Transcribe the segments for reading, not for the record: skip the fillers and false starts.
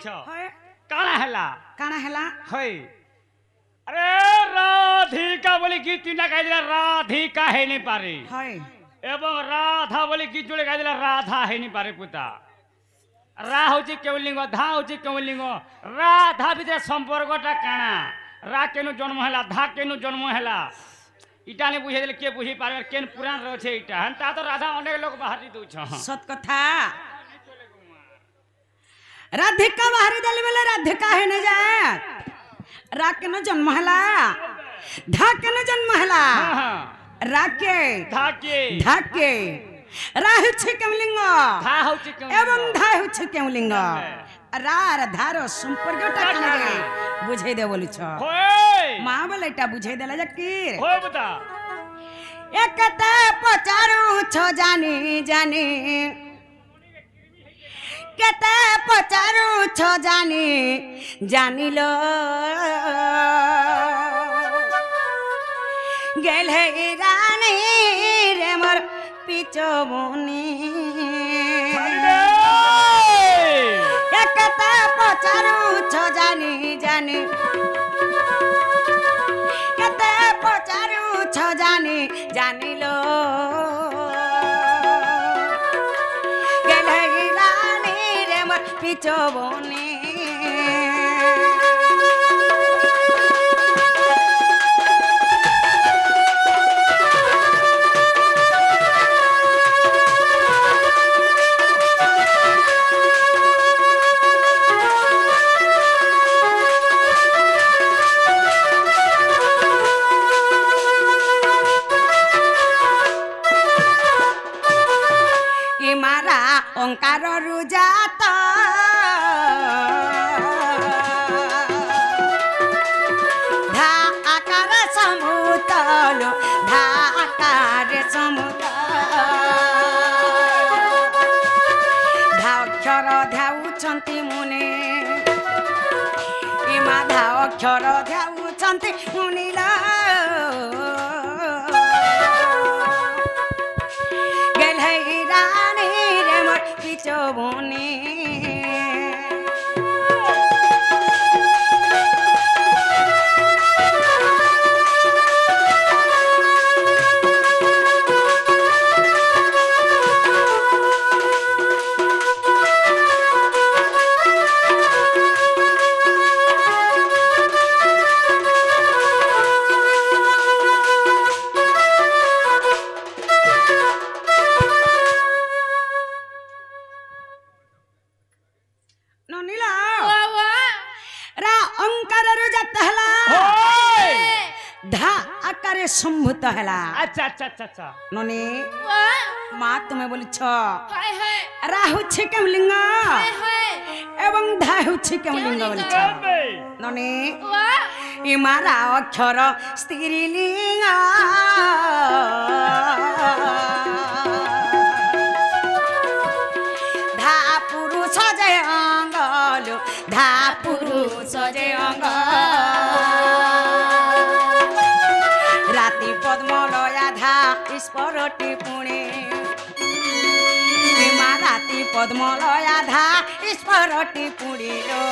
छ काना हैला होय अरे राधिका बोली गीत तीनटा गाइ दिला राधिका है नहीं पारे होय एवं राधा बोली गीत जोड़े गाइ दिला राधा है नहीं पारे पुता रा होची केवलिंग धा होची केवलिंग राधा भितर संपर्कटा काना रा केनु जन्म हैला धा केनु जन्म हैला इटा ने बुझे देले के बुझी पारे केन पुराण रहे इटा हंता तो राधा अनेक लोग बाहरी दउ छ सत कथा राधिका बाहरी देले बेले राधिका है न जाए रा के न जन्म हला धा के न जन्म हला रा के धा के रा होछि केवलिंग धा होछि केवलिंग एवं धा होछि केवलिंग रा धार संपर्कटा काने बुझे दे बोली छ होय मां बोले एटा बुझे देला जकीर होय बता एकता पचारू छ जानी जानी केते पचारू छ जानी जानिलो गेले रानी रे मोर पिचो मुनी एकता पचारू छ जानी जानी केते पचारू छ जानी जानिलो गेले रानी रे मोर पिचो मुनी ओंकार रुजात धा आकार समुतलो धा आकार समुत धा अक्षर ध्याउछन्ति मुनि इमा धा अक्षर ध्याउछन्ति मुनिला चोबोनी सम्भूत हला अच्छा अच्छा अच्छा अच्छा ननी मां तुम्हें बोली छ रा होछि केवलिंग एवं धा होछि केवलिंग बोली छ ननी इ मारा अक्षर स्त्रीलिंग धा पुरुष जय अंगलो धा पुरुष जय अंग पद्मलया धा स्परटी पुणे राति पद्मलया धा स्परटी पुणिलो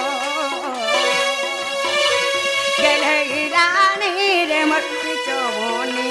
गेले रानी रे मट्टी चोनी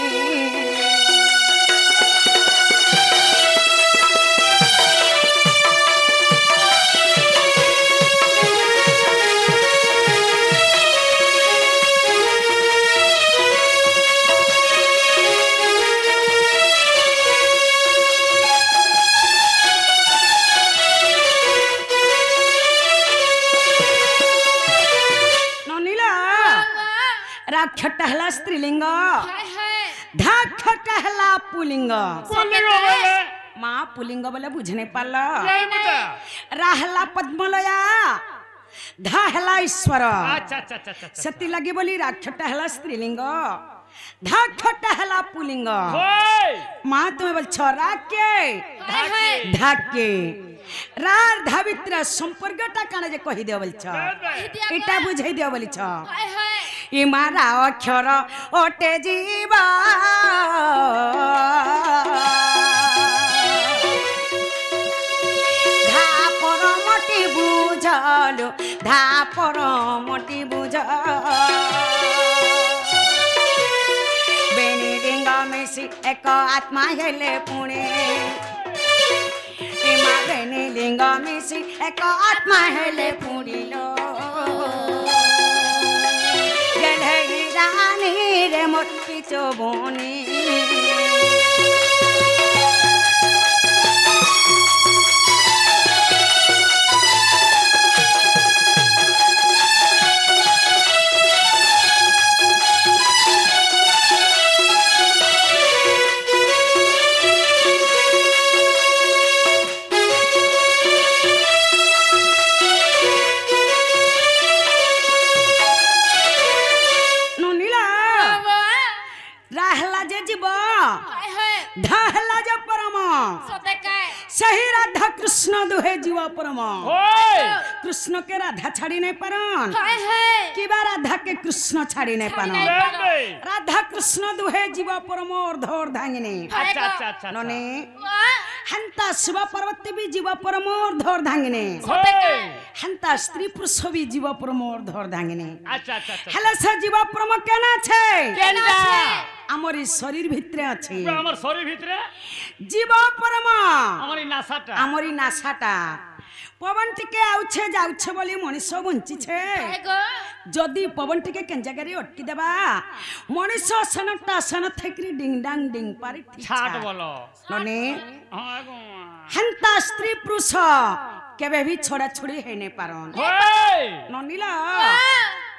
खटहला स्त्रीलिंग धा खटहला पुलिंग मां पुलिंग बोले बुझ नहीं पाला राहला पद्मलया धा हला ईश्वर सती लगी बोली राखटहला स्त्रीलिंग धा खटहला पुलिंग मां तुम्हें बोल छोरा के धाके रार धावित्र संपर्कटा काने जे कहि दियो बोल छ इटा बुझाई दियो बोल छ इ मारा अक्षर ओटे जीवा धा परमटी बुझल लो धापर मोटी बुझ बेनी लिंग मिशी एक आत्मा हेले पुणे बेनी लिंग मिशी एक आत्मा हेले पुणिलो रानी रे मोटी चोबनी सही राधा कृष्ण दुहे जीवा परम कृष्ण के राधा छाड़ी नहीं पारन कि बा राधा के कृष्ण छाड़ी नहीं पारन राधा कृष्ण दुहे जीवा परम और धांगिनी अच्छा नने हंता शिव पार्वती भी जीवा परम और धांगिनी हंता स्त्री पुरुष भी जीवा परम और धांगिनी अच्छा हेलो सर जीवा परम केना छे आमरी शरीर भितरे अछि हमर शरीर भितरे जीव परम आमरी नासाटा पवन टिके आउछे जाउछे बोली मनुष्य बंची छे जदी पवन टिके केन जगह अटकी देबा मनुष्य सनटा सन थेकरी डिंग डांग डिंग पारी छाट बोलो नने हां गो हंता स्त्री पुरुष केबे भी छोड़ा छोड़ी हे नै पारन ननिला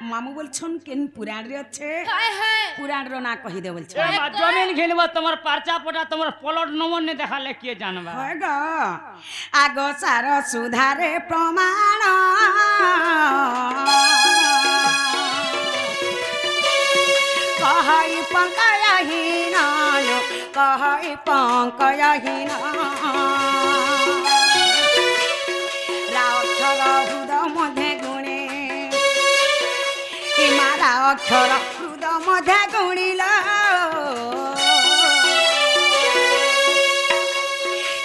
मामू बोलछन केन पुराण रे अच्छे पुराण रो ना कहि दे बोलछ ए जमीन घेनबा तमर परचा पटा तमर प्लॉट नंबर ने देखाले के जानबा होगा आगो सार सुधारे प्रमाण कहई पंकयहीन कहई पंकयहीन राक्षर हृद मध्य गुणे मारा अक्षर हृद मध्य गुणिल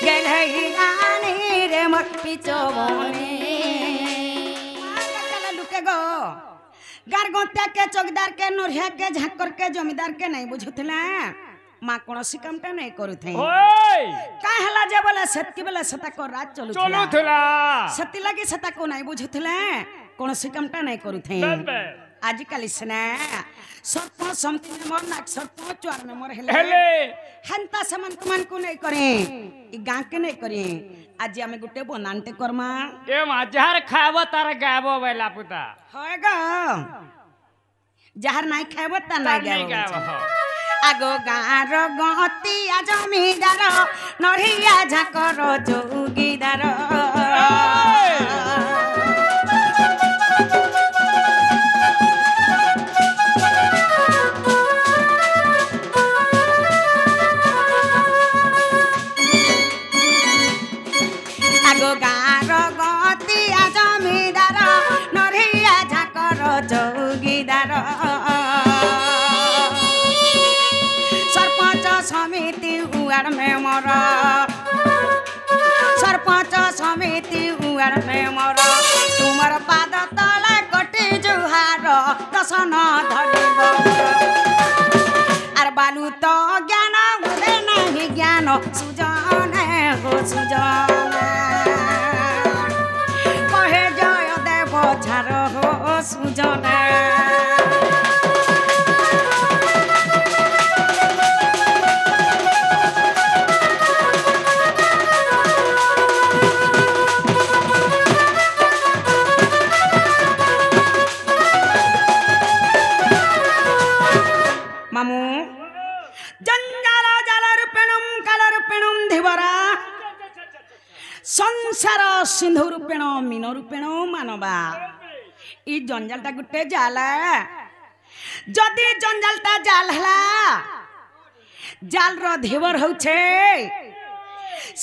गेलही रे मत पिचोबने लुके गो गारगोत्या के चौकीदार के नोरिया के झाकर के जमींदार के नहीं बुझुथले मां कोनोसी कामटा नहीं करूथे काहला जे बोले सत्य बोले सता को रात चलुथला सत्य लगे सता को नहीं बुझुथले कोनोसी कामटा नहीं करूथे आजिकल सिना सरपंच समिति में मोर ना सरपंच चोर में मोर हेले हंता समन कमान को नहीं करे ई गां के नहीं करे आज हमें गुटे बनानते करमा ए हजार खाबो तार गाबो बेला पुता होगा जहर नहीं खाबो त ना गाबो आगो गार गति आ जमीदार नरिया झाकर जोगीदार जोगीदार सरपंच समिति उड़ में मोर सरपंच समिति उड़ में मोर तुमर पाद तले कटी जुहार दसन धरिब आर बालू तो ज्ञान हुए नहीं ज्ञान सुजन हो सुजन कहे जय देव झार हो सुजन मामू जंजाला जलरूपेणम कलरूपेणम धिवरा संसार सिंधुरूपेण मीनरूपेण मानवा ई जंजालटा गुटे जाला जदि जंजालटा जाल हला जाल रो धिवर होछे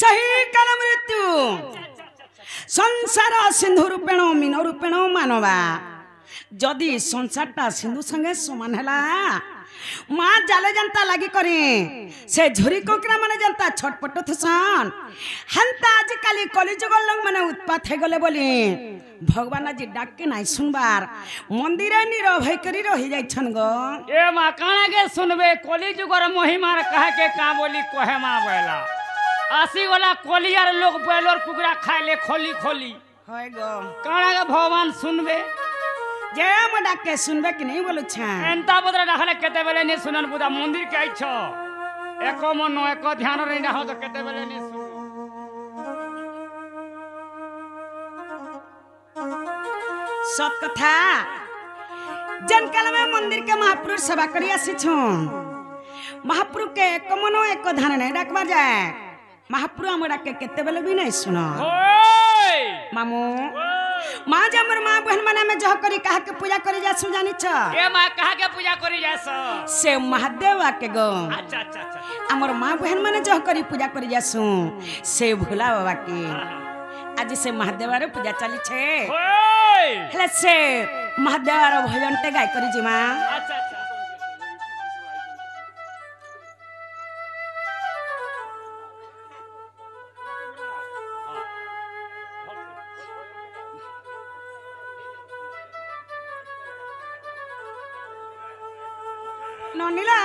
सही काल मृत्यु संसार सिंधुरूपेण मीनरूपेण मानवा जदि संसारटा सिंधु संगे समान हला माँ जाले जनता लगी करे से झुरी कोकरा माने जनता छटपट थसन हंता आजकल कलिजुग लोग माने उत्पात हे गले बोली भगवान जी डाक के नहीं सुनबार मंदिर नीरव भई करी रही जाई छन गो ए माँ काना के सुनबे कलिजुगर महिमा कहे के का बोली कहे माँ बोला आसी वाला कोलियार लोग बैलोर कुकरा खाए ले खोली खोली होय गो काना के भगवान सुनबे जे म डाक के सुनबे कि नहीं बोलु छ एंता बदरा डाखले केते बेले ने सुनन बुदा मंदिर के आइछ एको मन एको ध्यान रे ना हो तो केते बेले ने सुन सब कथा जनकाल में मंदिर के महापुरुष सेवा करी आसी छु महापुरुष के एको मन एको ध्यान नहीं डाकबा जाए महापुरुष हम डाक के केते बेले भी नहीं सुनो ओए मामू माँ जमर माँ बहन मना में जह करी कहा के पूजा करी जासु जानी छ ए माँ कहा के पूजा करी जास से महादेव के गो अच्छा अच्छा अच्छा हमर माँ बहन मने जह करी पूजा करी जासु से भोला बाबा के आज से महादेव रे पूजा चली छे ओए हेले से महादेव रे भजन ते गाय करी जी माँ अच्छा अच्छा ननीला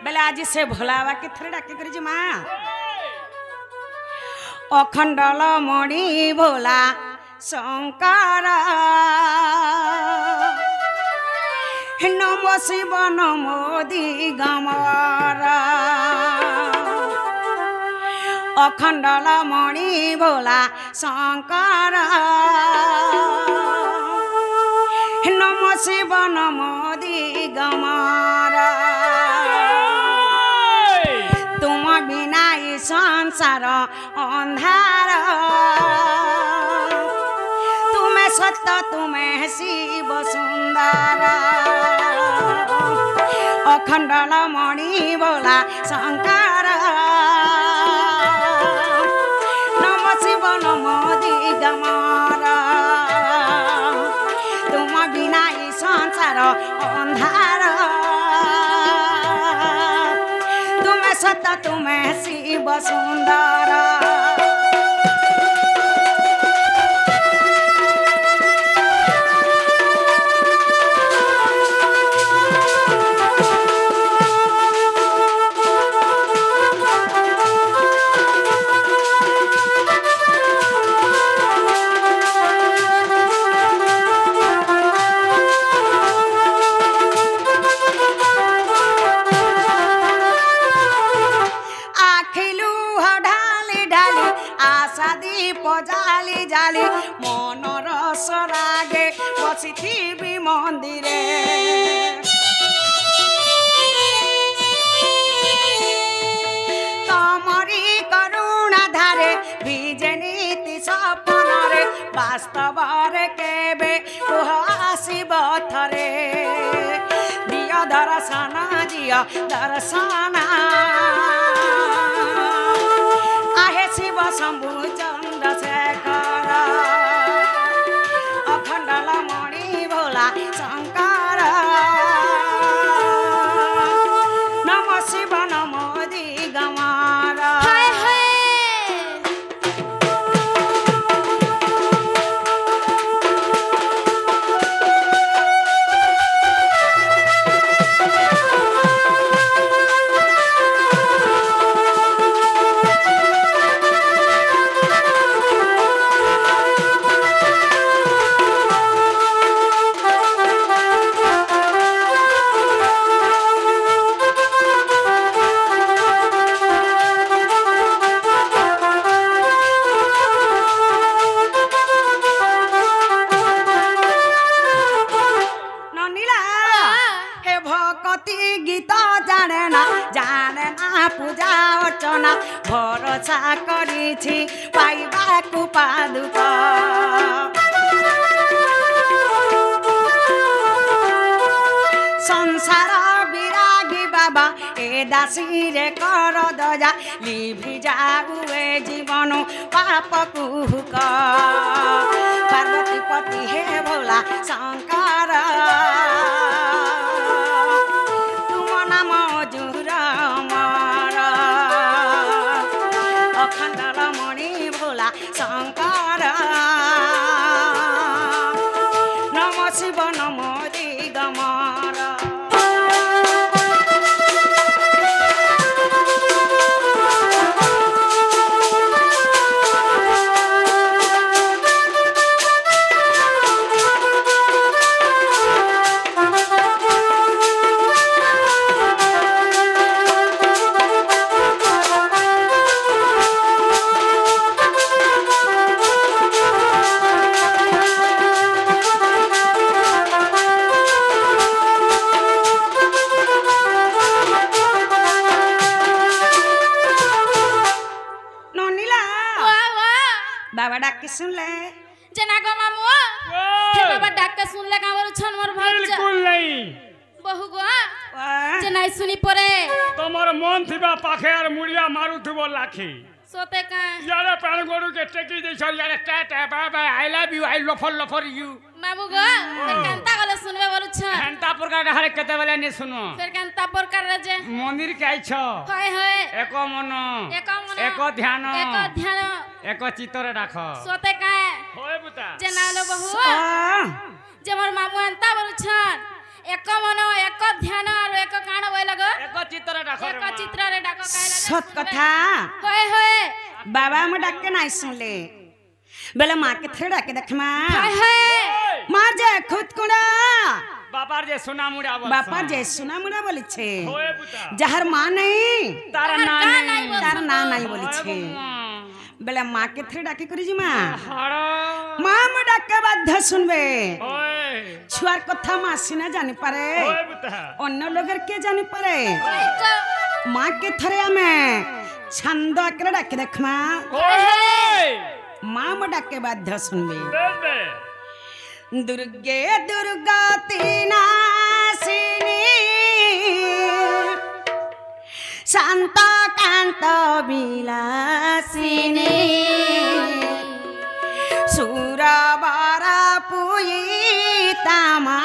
बेला आज से भोलावा के थरे डाके करी जी माँ अखंडल मणि भोला शंकर नमो शिव नमो दिगंबर अखंडल मणि भोला शंकर नमो शिव नमो दिगंबर तुम बिना ई संसार अंधार तुम्हें सत्य तुम्हें शिव सुंदर अखंडल मणि भोला शंकर नमो शिव नमो दिगंबर तुम बिना ई संसार अंधार तुम्हें सत्य तुम्हें शिव सुंदर जाली जाली मनर सरागे बसिथिबी मंदिरे तमरी करुणा धारे विजे नीति सपनरे वास्तव रे केबे आसिब थरे दिय दर्शन दिय दर्शन आहे शिव शंभु चंद्रशेखर अखंडल मणि भोला शंकर नमो शिव नमो दिगंबर पूजा अर्चना भरोसा करिछि पाइबाकु पादुक संसार विरागी बाबा ए दासी रे कर दया लिभि जाऊ ए जीवन पाप कुहुक पार्वती पति हे भोला शंकर के सुन ले जना गो मामू हे बाबा डाक के सुन ले का बोल छन मोर भाई बिल्कुल नहीं बहु गो जना सुनी परे তোমার মন থিবা পাখে আর মুড়িয়া মারু থিব লাখি सोते का यारे प्राण गोरु के टेकी दे छ यारे टाटा बाबा आई लव यू आई लफर यू मामू गो फिर कांता गले सुनबे बोल छ घंटा प्रकार हरे केते बेले नि सुनो फिर कांता प्रकार रे जे मंदिर के आई छ होय होय एको मन एको ध्यान एको चित्तरे राख सोते का होय बुता जना लो बहु जे मोर मामू अंता बोल छन एक मन एक ध्यान और एक काण होय लगो एको चित्तरे राख एक चित्र रे डाको कायला सत कथा होय होय बाबा हम डाक के नहीं सुन ले बेले माँ के थे डाके देख माँ होय होय मार जे खुद कुड़ा बापार जे सुना मुड़ा बोल बापा जे सुना मुड़ा बोली छे होय बुता जहर माँ नहीं तारा ना नहीं तार ना नहीं बोली छे बेले माँ के थे डाके करी जी माँ हाड़ा माँ हम डाक के बाध्य सुनबे होय छुआर कथा माँ सीना जानी पारे होय बुता अन्य लोगर के जानी पारे माँ के थरे हमें छंद आकर डाके देख माँ होय माँ हम डाक के बाध्य सुनबे बेबे दुर्गे दुर्गाती नासिनी शांत कांत विलासिनी सुरबारा पुयितामा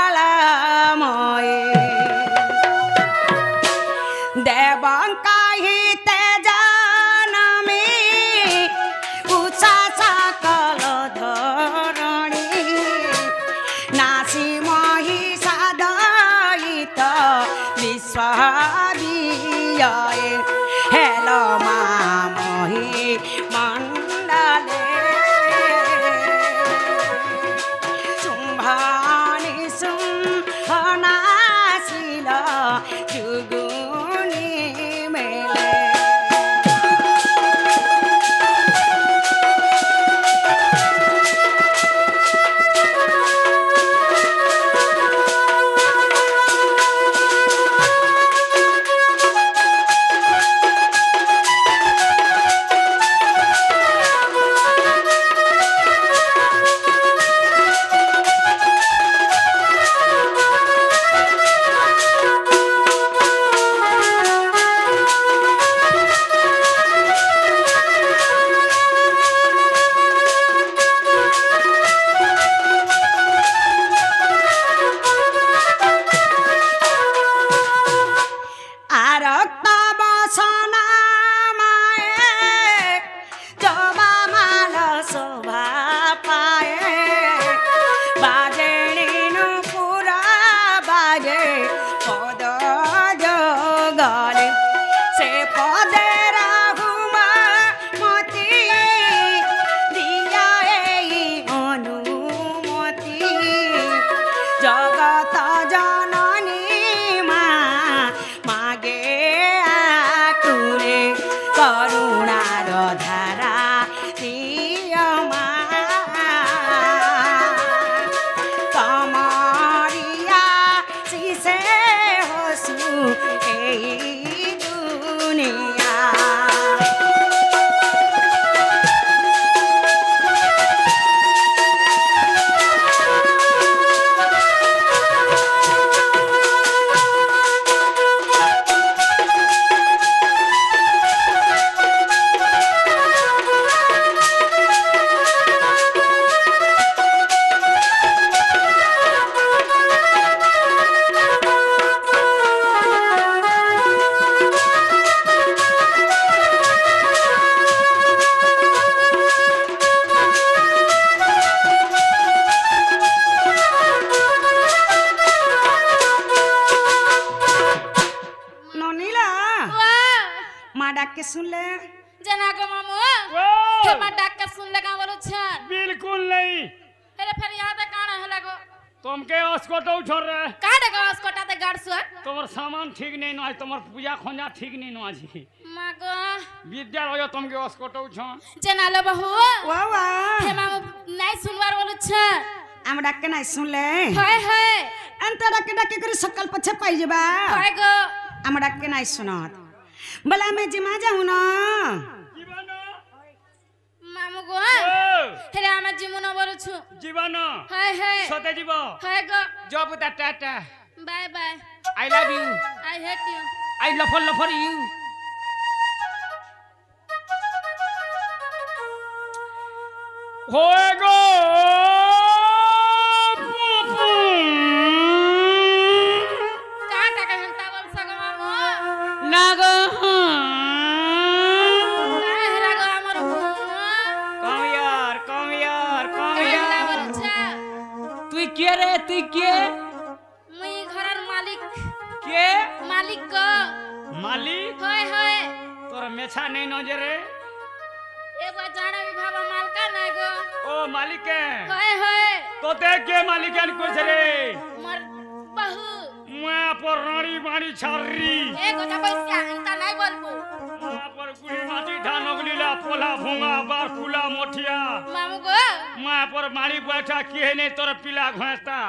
मंगलमय देवंका हिते जानमी उषा सकल धरणी नासी महिषादयित विश्वविजय हेलो मा मही मंडले शुंभानि शुंभनाशिल जुगुनी मेले के सुन ले जना को मामू वो हे मा डाक के सुन ले का बोलु छ बिल्कुल नहीं अरे फिर यहाँ तक काना है लगो तुमके अस्कोटो छोड़ रहे का डगा अस्कोटा ते गाड़ सुआ तुम्हार सामान ठीक नहीं ना तुम्हार पूजा खोजा ठीक नहीं ना जी मागो विद्या रहो तुमके अस्कोटो छ जना लो बहू वाह वाह हे मामू नहीं सुनवार बोलु छ हम डाक के नहीं सुन ले हाय हाय अंत डाक के करे सकल पछे पाई जेबा हाय गो हम डाक के नहीं सुनत भला मैं जिमा जाऊं ना গো ও হেরে আমার জীবন বলছু জীবন হায় হায় সতে জীব হায় গো জব পুতা টাটা bye bye I love you I hate you I লফর ইউ হয়ে গো কা টাকা হেনতা বলছ গো মামু না গো কা হেরা গো আমার কম ইয়ার হেলা বলছ তুই কে রে তুই কে মুই ঘরের মালিক কে মালিক গো মালিক হয় হয় তোর মেছা নেই নজরে এবার জানা বিভাগ মালকা নাই গো ও মালিকে হয় হয় তোতে কে মালিকান করছে রে মোর বাহু মা পর রানী বাড়ি ছাড়রি এ কথা কইছি এটা নাই বলবো মা পর গুড়ি মাটি ধান অগলিলা পোলা ভোঙা বার কুলা মঠিয়া মামু গো মা পর মারি বৈঠা কে নেই তোর পিলা ঘেঁসতা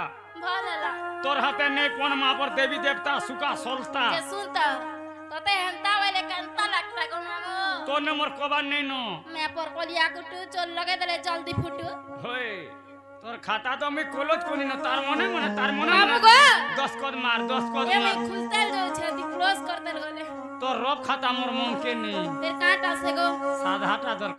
ভরলা তোর হাতে নেই কোন মা পর দেবী দেবতা সুকা সলতা যে শুনতা তোতে হেনতা বলে কান্তা লাগতা গো মামু তোর নে মোর কবার নেই ন মে পর কলিয়া কুটু চল লগে দলে জলদি ফুটু হই তোর খাতা তো আমি কলজ করি না তার মনে মামু গো 10 কদ মার 10 কদ এ মার আমি খুলতে যাচ্ছে দি ক্লোজ করতে গলে তোর রব খাতা মোর মন কে নেই তের কাট আছে গো সাধাটা দর